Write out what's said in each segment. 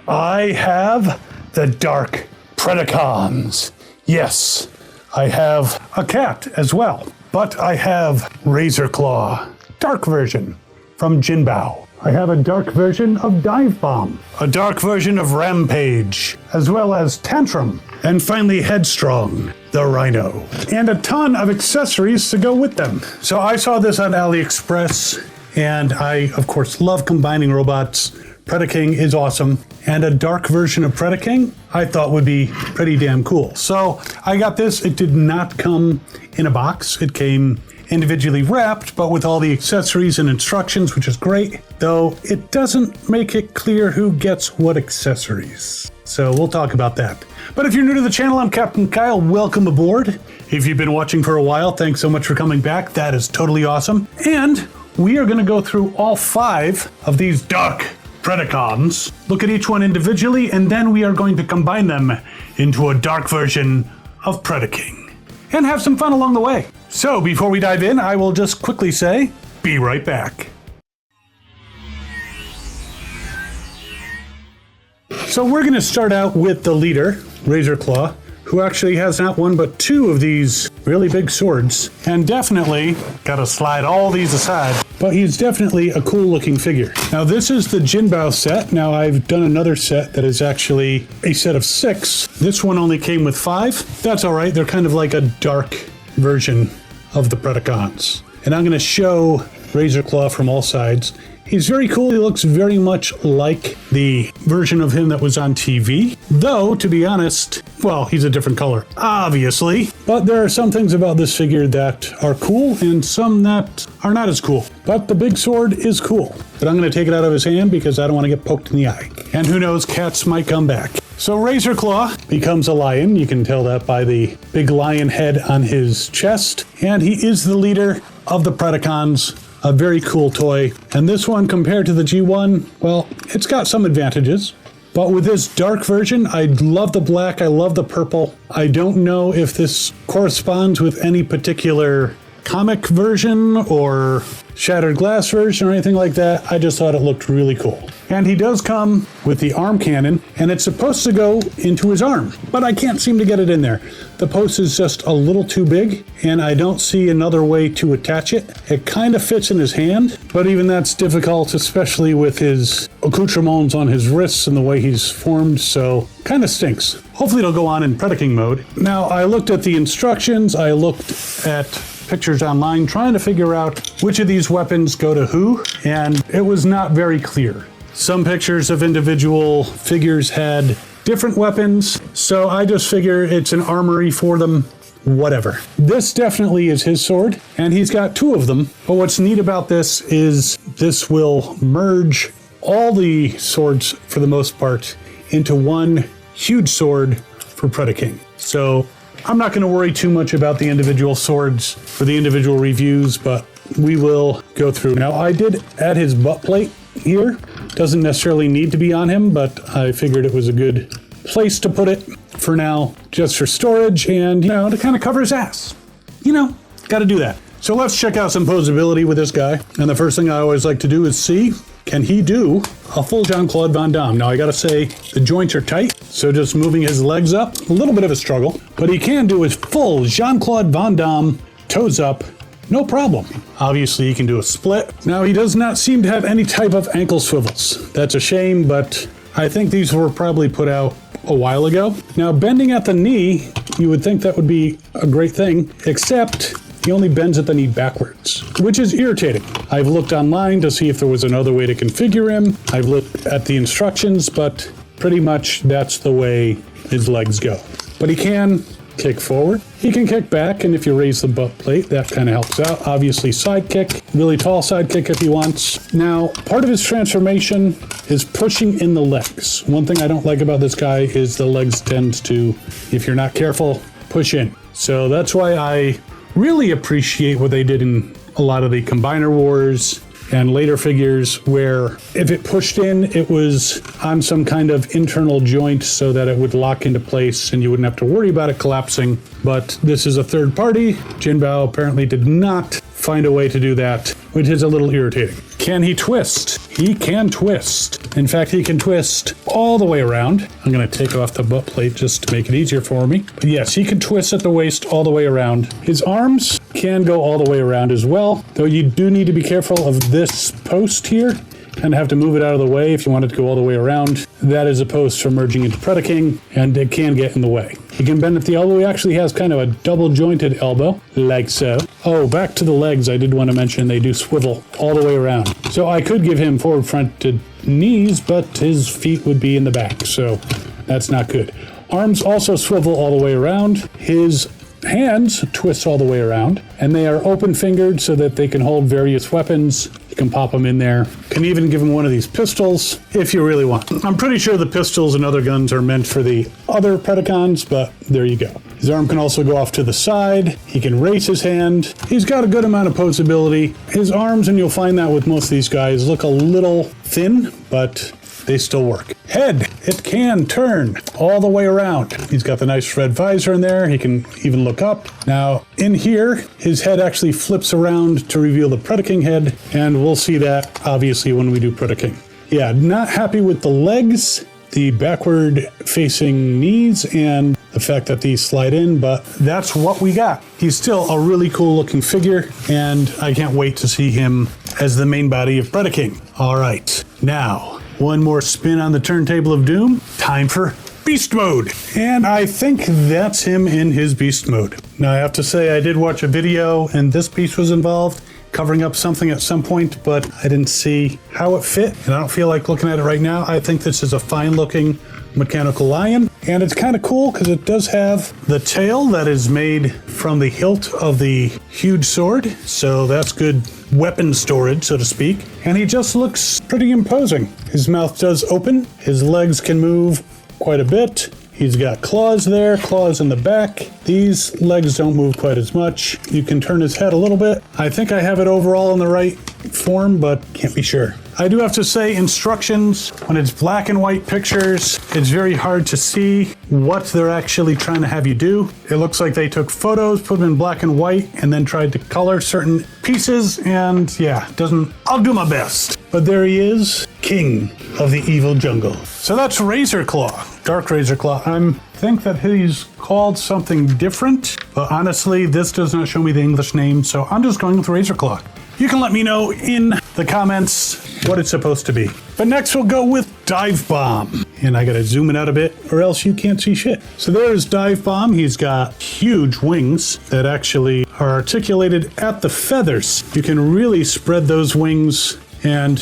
I have the Dark Predacons. Yes, I have a cat as well, but I have Razorclaw, dark version from Jinbao. I have a dark version of Divebomb, a dark version of Rampage, as well as Tantrum, and finally Headstrong, the Rhino, and a ton of accessories to go with them. So I saw this on AliExpress, and I, of course, love combining robots. Predaking is awesome, and a dark version of Predaking I thought would be pretty damn cool. So I got this. It did not come in a box. It came individually wrapped, but with all the accessories and instructions, which is great, though it doesn't make it clear who gets what accessories. So we'll talk about that. But if you're new to the channel, I'm Captain Kyle. Welcome aboard. If you've been watching for a while, thanks so much for coming back. That is totally awesome. And we are going to go through all 5 of these Dark Predacons, look at each one individually, and then we are going to combine them into a dark version of Predaking and have some fun along the way. So before we dive in, I will just quickly say, be right back. So we're going to start out with the leader, Razorclaw, who actually has not one but 2 of these really big swords, and definitely gotta slide all these aside, but he's definitely a cool looking figure. Now this is the Jinbao set. Now I've done another set that is actually a set of 6. This one only came with 5. That's all right. They're kind of like a dark version of the Predacons. And I'm gonna show Razorclaw from all sides. He's very cool. He looks very much like the version of him that was on TV. Though, to be honest, well, he's a different color, obviously. But there are some things about this figure that are cool and some that are not as cool. But the big sword is cool. But I'm going to take it out of his hand because I don't want to get poked in the eye. And who knows, cats might come back. So Razorclaw becomes a lion. You can tell that by the big lion head on his chest. And he is the leader of the Predacons. A very cool toy. And this one, compared to the G1, well, it's got some advantages. But with this dark version, I love the black, I love the purple. I don't know if this corresponds with any particular comic version or shattered glass version or anything like that. I just thought it looked really cool. And he does come with the arm cannon, and it's supposed to go into his arm, but I can't seem to get it in there. The post is just a little too big, and I don't see another way to attach it. It kind of fits in his hand, but even that's difficult, especially with his accoutrements on his wrists and the way he's formed, so kind of stinks. Hopefully it'll go on in Predaking mode. Now, I looked at the instructions, I looked at pictures online trying to figure out which of these weapons go to who, and it was not very clear. Some pictures of individual figures had different weapons, so I just figure it's an armory for them, whatever. This definitely is his sword, and he's got 2 of them, but what's neat about this is this will merge all the swords, for the most part, into one huge sword for Predaking. So I'm not going to worry too much about the individual swords for the individual reviews, but we will go through. Now, I did add his butt plate here. Doesn't necessarily need to be on him, but I figured it was a good place to put it for now, just for storage and, you know, to kind of cover his ass. You know, got to do that. So let's check out some posability with this guy. And the first thing I always like to do is see, can he do a full Jean-Claude Van Damme? Now, I got to say, the joints are tight, so just moving his legs up, a little bit of a struggle, but he can do his full Jean-Claude Van Damme, toes up, no problem. Obviously, he can do a split. Now, he does not seem to have any type of ankle swivels. That's a shame, but I think these were probably put out a while ago. Now, bending at the knee, you would think that would be a great thing, except he only bends at the knee backwards, which is irritating. I've looked online to see if there was another way to configure him. I've looked at the instructions, but pretty much that's the way his legs go. But he can kick forward. He can kick back, and if you raise the butt plate, that kind of helps out. Obviously, side kick, really tall side kick if he wants. Now, part of his transformation is pushing in the legs. One thing I don't like about this guy is the legs tend to, if you're not careful, push in. So that's why I really appreciate what they did in a lot of the Combiner Wars and later figures, where if it pushed in, it was on some kind of internal joint so that it would lock into place and you wouldn't have to worry about it collapsing. But this is a third party. Jinbao apparently did not find a way to do that, which is a little irritating. Can he twist? He can twist. In fact, he can twist all the way around. I'm going to take off the butt plate just to make it easier for me. But yes, he can twist at the waist all the way around. His arms can go all the way around as well, though you do need to be careful of this post here and have to move it out of the way if you want it to go all the way around. That is a post for merging into Predaking, and it can get in the way. He can bend at the elbow. He actually has kind of a double jointed elbow, like so. Oh, back to the legs, I did want to mention they do swivel all the way around. So I could give him forward fronted knees, but his feet would be in the back, so that's not good. Arms also swivel all the way around. His hands twist all the way around, and they are open fingered so that they can hold various weapons. You can pop them in there. Can even give him one of these pistols if you really want. I'm pretty sure the pistols and other guns are meant for the other Predacons, but there you go. His arm can also go off to the side. He can raise his hand. He's got a good amount of posability. His arms, and you'll find that with most of these guys, look a little thin, but they still work. Head, it can turn all the way around. He's got the nice red visor in there. He can even look up. Now, in here, his head actually flips around to reveal the Predaking head, and we'll see that, obviously, when we do Predaking. Yeah, not happy with the legs, the backward-facing knees, and the fact that these slide in, but that's what we got. He's still a really cool-looking figure, and I can't wait to see him as the main body of Predaking. All right, now, one more spin on the turntable of doom. Time for beast mode. And I think that's him in his beast mode. Now I have to say I did watch a video and this beast was involved, covering up something at some point, but I didn't see how it fit. And I don't feel like looking at it right now. I think this is a fine looking mechanical lion. And it's kind of cool because it does have the tail that is made from the hilt of the huge sword. So that's good weapon storage, so to speak. And he just looks pretty imposing. His mouth does open. His legs can move quite a bit. He's got claws there, claws in the back. These legs don't move quite as much. You can turn his head a little bit. I think I have it overall in the right form, but can't be sure. I do have to say instructions, when it's black and white pictures, it's very hard to see what they're actually trying to have you do. It looks like they took photos, put them in black and white, and then tried to color certain pieces, and yeah, I'll do my best. But there he is, king of the evil jungle. So that's Razorclaw, Dark Razorclaw. I think that he's called something different, but honestly, this does not show me the English name, so I'm just going with Razorclaw. You can let me know in the comments what it's supposed to be. But next we'll go with Divebomb. And I gotta zoom it out a bit or else you can't see shit. So there's Divebomb. He's got huge wings that actually are articulated at the feathers. You can really spread those wings and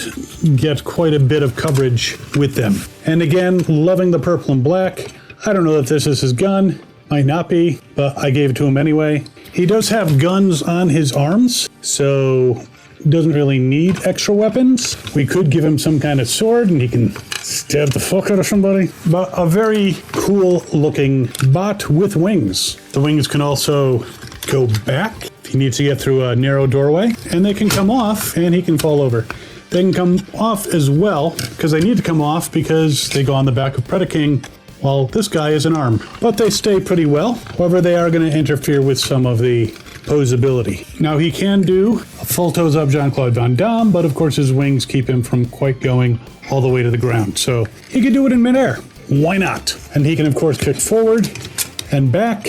get quite a bit of coverage with them. And again, loving the purple and black. I don't know if this is his gun. Might not be, but I gave it to him anyway. He does have guns on his arms, so doesn't really need extra weapons. We could give him some kind of sword and he can stab the fuck out of somebody. But a very cool looking bot with wings. The wings can also go back if he needs to get through a narrow doorway, and they can come off and he can fall over. They can come off as well, because they need to come off because they go on the back of Predaking. Well, this guy is an arm, but they stay pretty well. However, they are going to interfere with some of the posability. Now, he can do a full toes up Jean-Claude Van Damme, but of course his wings keep him from quite going all the way to the ground. So he can do it in midair. Why not? And he can, of course, kick forward and back.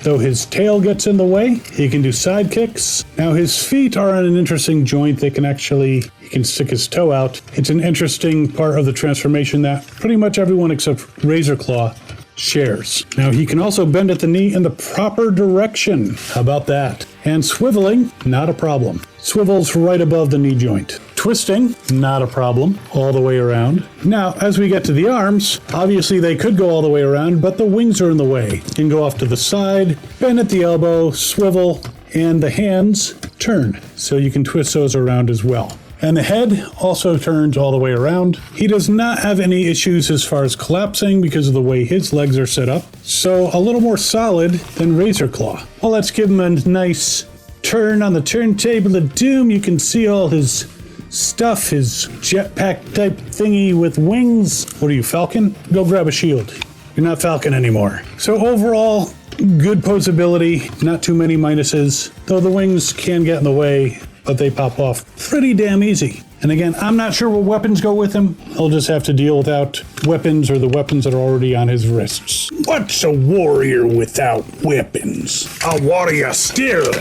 Though his tail gets in the way, he can do side kicks. Now his feet are on an interesting joint. He can stick his toe out. It's an interesting part of the transformation that pretty much everyone except Razorclaw shares. Now he can also bend at the knee in the proper direction. How about that? And swiveling, not a problem. Swivels right above the knee joint. Twisting, not a problem, all the way around. Now, as we get to the arms, obviously they could go all the way around, but the wings are in the way. You can go off to the side, bend at the elbow, swivel, and the hands turn. So you can twist those around as well. And the head also turns all the way around. He does not have any issues as far as collapsing because of the way his legs are set up. So a little more solid than Razorclaw. Well, let's give him a nice turn on the turntable of doom. You can see all his stuff, his jetpack type thingy with wings. What are you, Falcon? Go grab a shield. You're not Falcon anymore. So overall, good posability, not too many minuses, though the wings can get in the way, but they pop off pretty damn easy. And again, I'm not sure what weapons go with him. He'll just have to deal without weapons or the weapons that are already on his wrists. What's a warrior without weapons? A warrior still,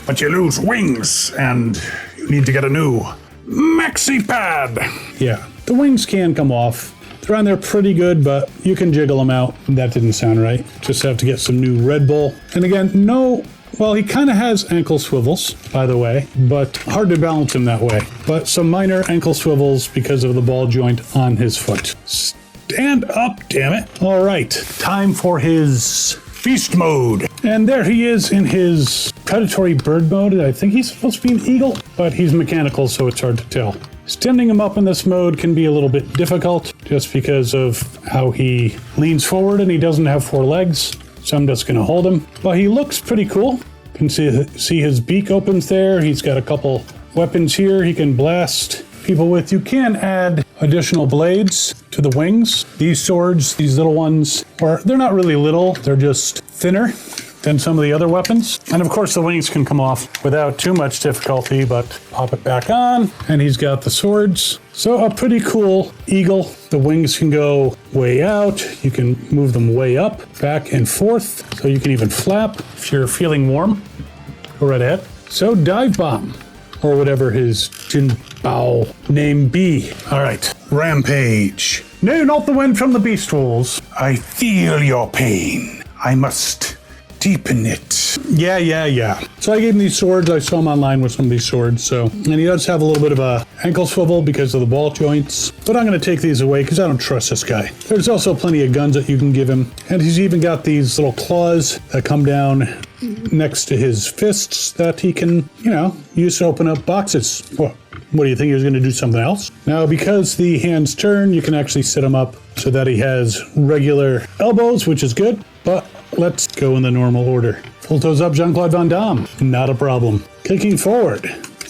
but you lose wings and you need to get a new maxi pad. Yeah, the wings can come off. They're on there pretty good, but you can jiggle them out. That didn't sound right. Just have to get some new Red Bull. And again, no, well, he kind of has ankle swivels, by the way, but hard to balance him that way. But some minor ankle swivels because of the ball joint on his foot. Stand up, damn it. All right, time for his feast mode. And there he is in his predatory bird mode. I think he's supposed to be an eagle, but he's mechanical, so it's hard to tell. Standing him up in this mode can be a little bit difficult just because of how he leans forward and he doesn't have 4 legs. So I'm just going to hold him. But he looks pretty cool. You can see his beak opens there. He's got a couple weapons here he can blast people with. You can add additional blades to the wings. These swords, these little ones, they're not really little. They're just thinner than some of the other weapons. And of course the wings can come off without too much difficulty, but pop it back on and he's got the swords. So a pretty cool eagle. The wings can go way out. You can move them way up, back and forth. So you can even flap if you're feeling warm. Go right ahead. So Divebomb, or whatever his Jinbao name be. All right, Rampage. No, not the wind from the beast wolves. I feel your pain. I must deepen it. Yeah. So I gave him these swords. I saw him online with some of these swords. And he does have a little bit of a ankle swivel because of the ball joints. But I'm going to take these away because I don't trust this guy. There's also plenty of guns that you can give him. And he's even got these little claws that come down next to his fists that he can, use to open up boxes. What do you think he was going to do something else? Now, because the hands turn, you can actually set him up so that he has regular elbows, which is good. But let's go in the normal order. Full toes up, Jean-Claude Van Damme. Not a problem. Kicking forward.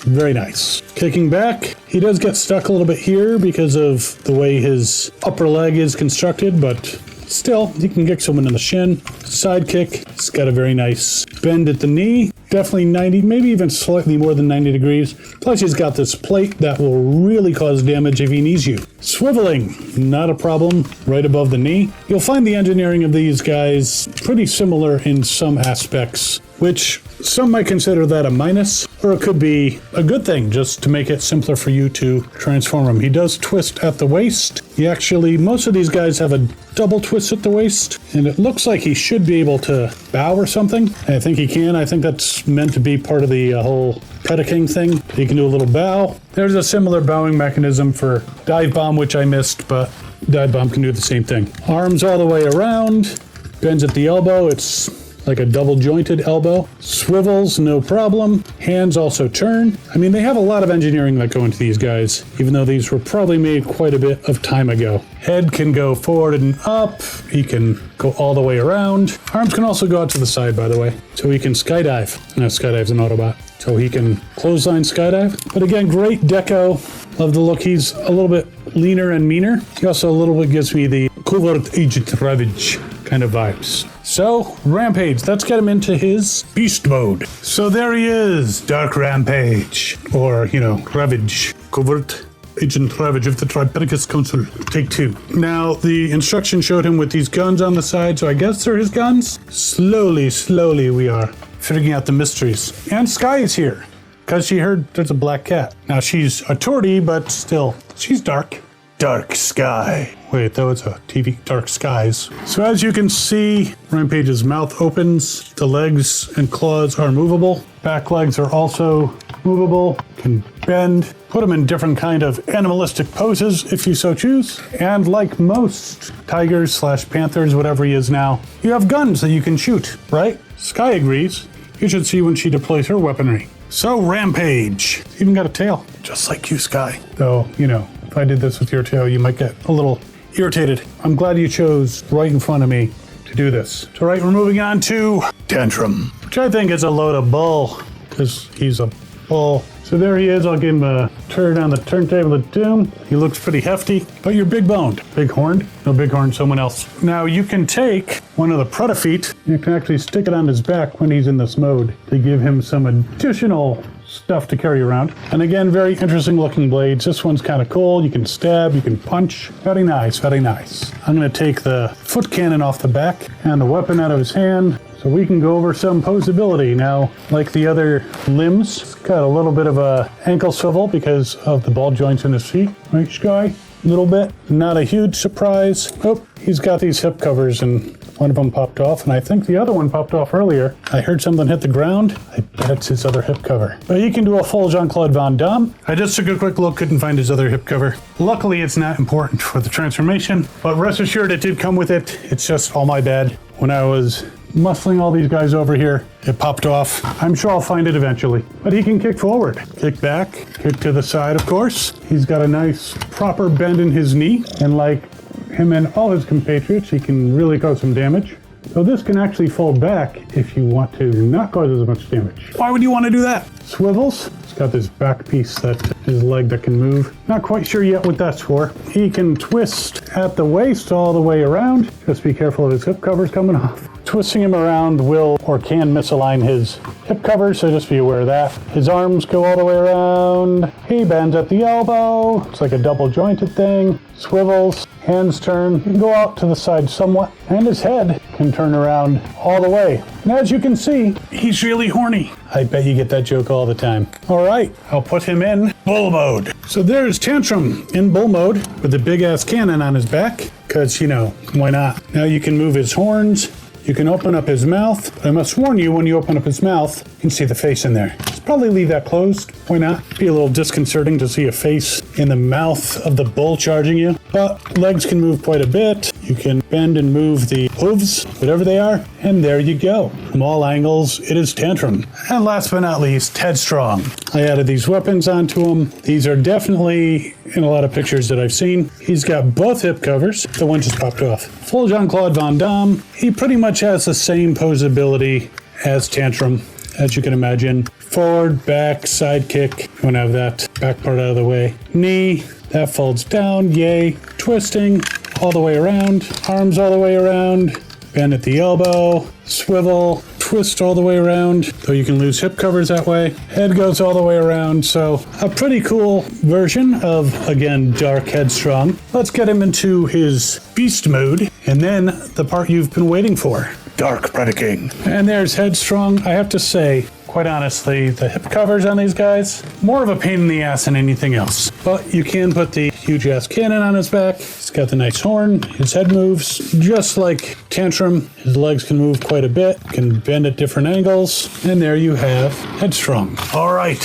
Very nice. Kicking back. He does get stuck a little bit here because of the way his upper leg is constructed, but still, he can kick someone in the shin. Side kick. It's got a very nice bend at the knee. Definitely 90, maybe even slightly more than 90 degrees. Plus he's got this plate that will really cause damage if he needs you. Swiveling, not a problem, right above the knee. You'll find the engineering of these guys pretty similar in some aspects, which some might consider that a minus, or it could be a good thing just to make it simpler for you to transform him. He does twist at the waist. Most of these guys have a double twist at the waist, and it looks like he should be able to bow or something. I think he can. I think that's meant to be part of the whole Predaking thing. He can do a little bow. There's a similar bowing mechanism for Divebomb, which I missed, but Divebomb can do the same thing. Arms all the way around, bends at the elbow. It's like a double jointed elbow. Swivels, no problem. Hands also turn. They have a lot of engineering that go into these guys, even though these were probably made quite a bit of time ago. Head can go forward and up. He can go all the way around. Arms can also go out to the side, by the way. So he can skydive. No, skydive's an Autobot. So he can clothesline skydive. But again, great deco. Love the look. He's a little bit leaner and meaner. He also a little bit gives me the covert agent Ravage kind of vibes. So, Rampage, let's get him into his beast mode. So there he is, Dark Rampage, or, Ravage, Covert Agent Ravage of the Tripedacus Council, take 2. Now, the instruction showed him with these guns on the side, so I guess they're his guns. Slowly we are figuring out the mysteries. And Sky is here, because she heard there's a black cat. Now, she's a tortie, but still, she's dark. Dark Sky. Wait, that was a TV, Dark Skies. So as you can see, Rampage's mouth opens. The legs and claws are movable. Back legs are also movable. Can bend. Put them in different kind of animalistic poses if you so choose. And like most tigers / panthers, whatever he is now, you have guns that you can shoot, right? Sky agrees. You should see when she deploys her weaponry. So Rampage. Even got a tail, just like you, Sky. Though, if I did this with your tail, you might get a little irritated. I'm glad you chose right in front of me to do this. So right, we're moving on to Tantrum, which I think is a load of bull, because he's a bull. So there he is. I'll give him a turn on the turntable of doom. He looks pretty hefty, but you're big boned. Big horned? No, big horned, someone else. Now you can take one of the Predafeet. You can actually stick it on his back when he's in this mode to give him some additional stuff to carry around. And again, very interesting looking blades. This one's kind of cool. You can stab, you can punch. Very nice, very nice. I'm going to take the foot cannon off the back and the weapon out of his hand so we can go over some posability. Now, like the other limbs, it's got a little bit of a ankle swivel because of the ball joints in his feet. Right, Sky? A little bit. Not a huge surprise. Oh, he's got these hip covers and one of them popped off, and I think the other one popped off earlier. I heard something hit the ground. I bet it's his other hip cover. But he can do a full Jean-Claude Van Damme. I just took a quick look, couldn't find his other hip cover. Luckily, it's not important for the transformation, but rest assured it did come with it. It's just all my bad. When I was muscling all these guys over here, it popped off. I'm sure I'll find it eventually. But he can kick forward, kick back, kick to the side, of course. He's got a nice proper bend in his knee, and like him and all his compatriots, he can really cause some damage. So this can actually fold back if you want to not cause as much damage. Why would you want to do that? Swivels. It's got this back piece that his leg that can move. Not quite sure yet what that's for. He can twist at the waist all the way around. Just be careful of his hip covers coming off. Twisting him around will or can misalign his hip covers, so just be aware of that. His arms go all the way around. He bends at the elbow. It's like a double jointed thing. Swivels, hands turn, can go out to the side somewhat, and his head can turn around all the way. And as you can see, he's really horny. I bet you get that joke all the time. All right, I'll put him in bull mode. So there's Tantrum in bull mode with the big ass cannon on his back, because, you know, why not? Now you can move his horns. You can open up his mouth, but I must warn you, when you open up his mouth, you can see the face in there. Just probably leave that closed. Why not? Be a little disconcerting to see a face in the mouth of the bull charging you. But legs can move quite a bit. You can bend and move the hooves, whatever they are, and there you go. From all angles, it is Tantrum. And last but not least, Headstrong. I added these weapons onto him. These are definitely in a lot of pictures that I've seen. He's got both hip covers. The one just popped off. Full Jean-Claude Van Damme. He pretty much has the same posability as Tantrum, as you can imagine. Forward, back, side kick. You want to have that back part out of the way. Knee, that folds down, yay. Twisting, all the way around. Arms all the way around. Bend at the elbow. Swivel, twist all the way around, though you can lose hip covers that way. Head goes all the way around, so a pretty cool version of, again, Dark Headstrong. Let's get him into his beast mode, and then the part you've been waiting for, Dark Predaking. And there's Headstrong. I have to say, quite honestly, the hip covers on these guys, more of a pain in the ass than anything else. But you can put the huge ass cannon on his back. He's got the nice horn. His head moves just like Tantrum. His legs can move quite a bit, can bend at different angles. And there you have Headstrong. All right,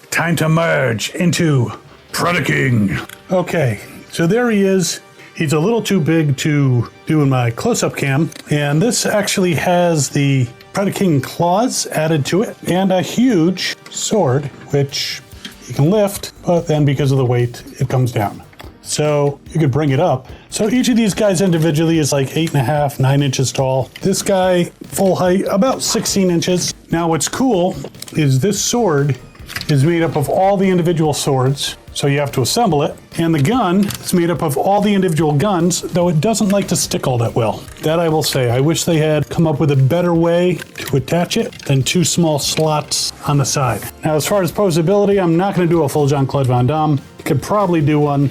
time to merge into Predaking. Okay, so there he is. He's a little too big to do in my close-up cam. And this actually has the Predaking claws added to it and a huge sword, which you can lift, but then because of the weight, it comes down. So you could bring it up. So each of these guys individually is like 8.5, 9 inches tall. This guy, full height, about 16 inches. Now what's cool is this sword is made up of all the individual swords, so you have to assemble it. And the gun is made up of all the individual guns, though it doesn't like to stick all that well. That I will say. I wish they had come up with a better way to attach it than 2 small slots on the side. Now, as far as posability, I'm not going to do a full Jean-Claude Van Damme. Could probably do one.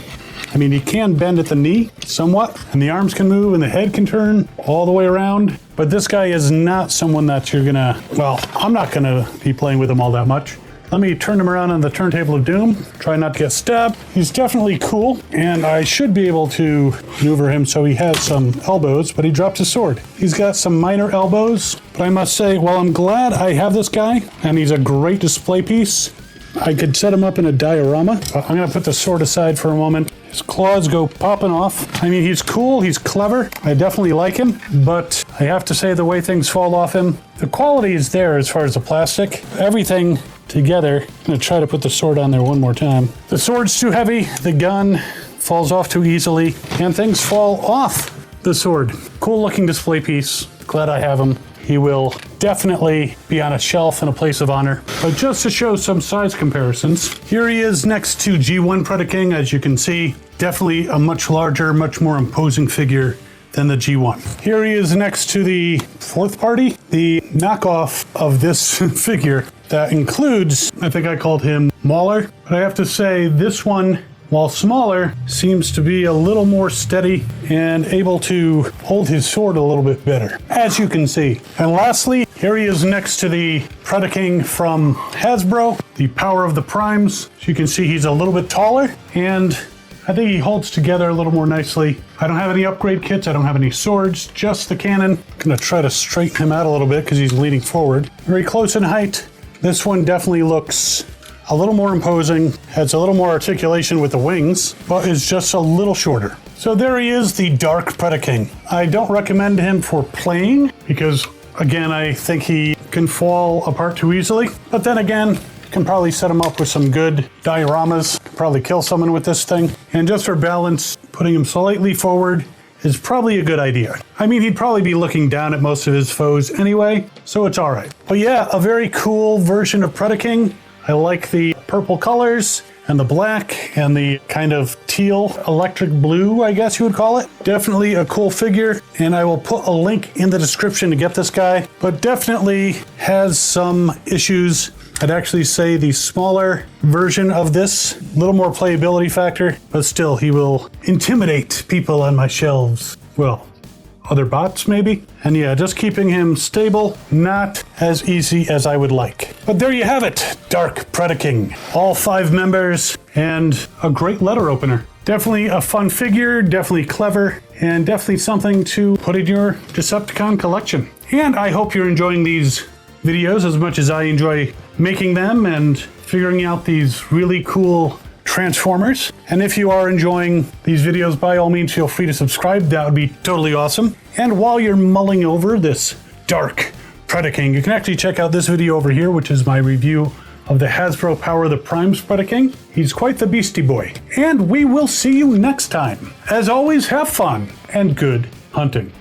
I mean, he can bend at the knee somewhat, and the arms can move, and the head can turn all the way around. But this guy is not someone that you're gonna, well, I'm not gonna be playing with him all that much. Let me turn him around on the turntable of doom. Try not to get stabbed. He's definitely cool, and I should be able to maneuver him so he has some elbows, but he dropped his sword. He's got some minor elbows, but I must say, while I'm glad I have this guy, and he's a great display piece, I could set him up in a diorama. I'm gonna put the sword aside for a moment. His claws go popping off. I mean, he's cool, he's clever. I definitely like him, but I have to say the way things fall off him, the quality is there as far as the plastic. Everything together. I'm gonna try to put the sword on there one more time. The sword's too heavy, the gun falls off too easily, and things fall off the sword. Cool looking display piece. Glad I have him. He will definitely be on a shelf in a place of honor. But just to show some size comparisons, here he is next to G1 Predaking. As you can see, definitely a much larger, much more imposing figure than the G1. Here he is next to the fourth party, the knockoff of this figure. that includes, I think I called him Mauler, but I have to say this one, while smaller, seems to be a little more steady and able to hold his sword a little bit better, as you can see. And lastly, here he is next to the Predaking from Hasbro, the Power of the Primes. As you can see, he's a little bit taller, and I think he holds together a little more nicely. I don't have any upgrade kits, I don't have any swords, just the cannon. I'm gonna try to straighten him out a little bit because he's leaning forward. Very close in height. This one definitely looks a little more imposing, has a little more articulation with the wings, but is just a little shorter. So there he is, the Dark Predaking. I don't recommend him for playing because, again, I think he can fall apart too easily. But then again, you can probably set him up with some good dioramas, probably kill someone with this thing. And just for balance, putting him slightly forward is probably a good idea. I mean, he'd probably be looking down at most of his foes anyway, so it's all right. But yeah, a very cool version of Predaking. I like the purple colors and the black and the kind of teal electric blue, I guess you would call it. Definitely a cool figure, and I will put a link in the description to get this guy, but definitely has some issues. I'd actually say the smaller version of this, a little more playability factor, but still he will intimidate people on my shelves. Well, other bots maybe? And yeah, just keeping him stable, not as easy as I would like. But there you have it, Dark Predaking. All 5 members and a great letter opener. Definitely a fun figure, definitely clever, and definitely something to put in your Decepticon collection. And I hope you're enjoying these videos as much as I enjoy making them and figuring out these really cool Transformers. And if you are enjoying these videos, by all means, feel free to subscribe. That would be totally awesome. And while you're mulling over this Dark Predaking, you can actually check out this video over here, which is my review of the Hasbro Power of the Primes Predaking. He's quite the beastie boy. And we will see you next time. As always, have fun and good hunting.